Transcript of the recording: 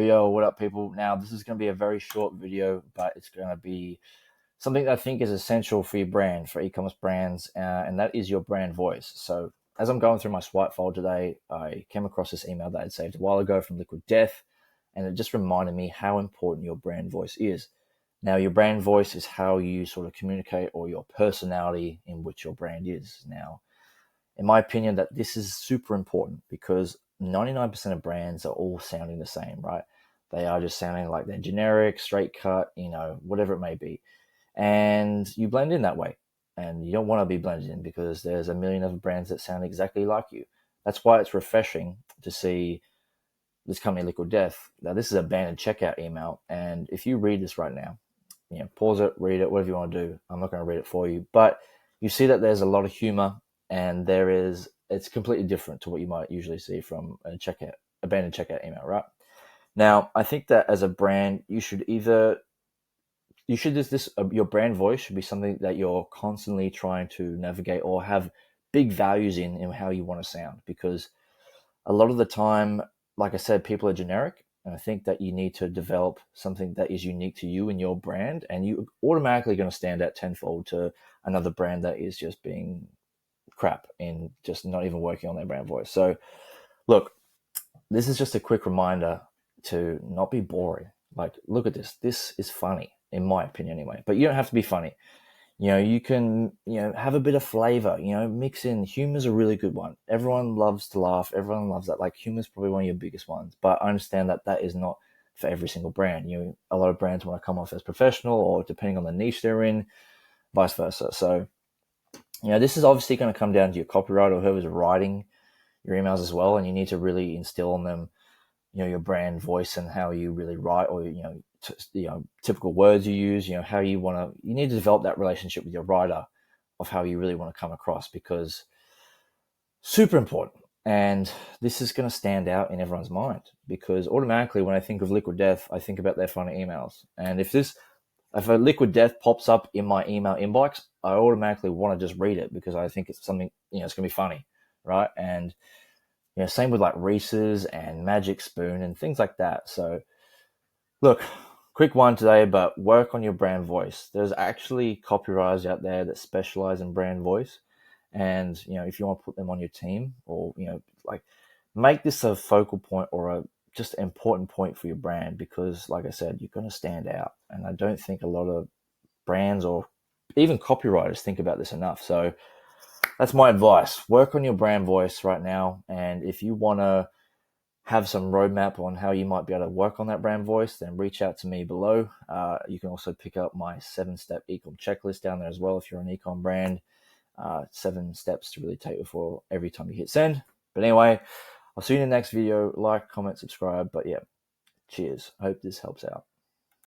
Yo, what up, people? Now, this is going to be a very short video, but it's going to be something that I think is essential for your brand, for e-commerce brands, and that is your brand voice. So, as I'm going through my swipe file today, I came across this email that I'd saved a while ago from Liquid Death, and it just reminded me how important your brand voice is. Now, your brand voice is how you sort of communicate, or your personality in which your brand is. Now, in my opinion, that this is super important because 99% of brands are all sounding the same, right? They are just sounding like they're generic, straight cut, whatever it may be. And you blend in that way. And you don't want to be blended in because there's a million other brands that sound exactly like you. That's why it's refreshing to see this company, Liquid Death. Now, this is a banned checkout email. And if you read this right now, pause it, read it, whatever you want to do. I'm not going to read it for you. But you see that there's a lot of humor, and it's completely different to what you might usually see from a banned checkout email, right? Now, I think that as a brand, your brand voice should be something that you're constantly trying to navigate or have big values in how you want to sound, because a lot of the time, like I said, people are generic. And I think that you need to develop something that is unique to you and your brand, and you automatically going to stand out tenfold to another brand that is just being crap and just not even working on their brand voice. So, look, this is just a quick reminder to not be boring. Like, look at this. This is funny, in my opinion, anyway. But you don't have to be funny. You can, have a bit of flavor, mix in. Humor's a really good one. Everyone loves to laugh. Everyone loves that. Like, humor's probably one of your biggest ones. But I understand that that is not for every single brand. A lot of brands want to come off as professional, or depending on the niche they're in, vice versa. So, this is obviously going to come down to your copywriter or whoever's writing your emails as well. And you need to really instill on them, your brand voice and how you really write, or, typical words you use, how you need to develop that relationship with your writer of how you really want to come across, because super important. And this is going to stand out in everyone's mind, because automatically when I think of Liquid Death, I think about their funny emails. And if a Liquid Death pops up in my email inbox, I automatically want to just read it because I think it's something, it's going to be funny, right? And, same with like Reese's and Magic Spoon and things like that. So, look, quick one today, but work on your brand voice. There's actually copywriters out there that specialize in brand voice. And, if you want to put them on your team, or, make this a focal point or a just an important point for your brand, because like I said, you're going to stand out. And I don't think a lot of brands or even copywriters think about this enough. So that's my advice. Work on your brand voice right now. And if you want to have some roadmap on how you might be able to work on that brand voice, then reach out to me below. You can also pick up my 7-step ecom checklist down there as well if you're an ecom brand. 7 steps to really take before every time you hit send. But anyway, I'll see you in the next video. Like, comment, subscribe. But yeah, cheers. I hope this helps out.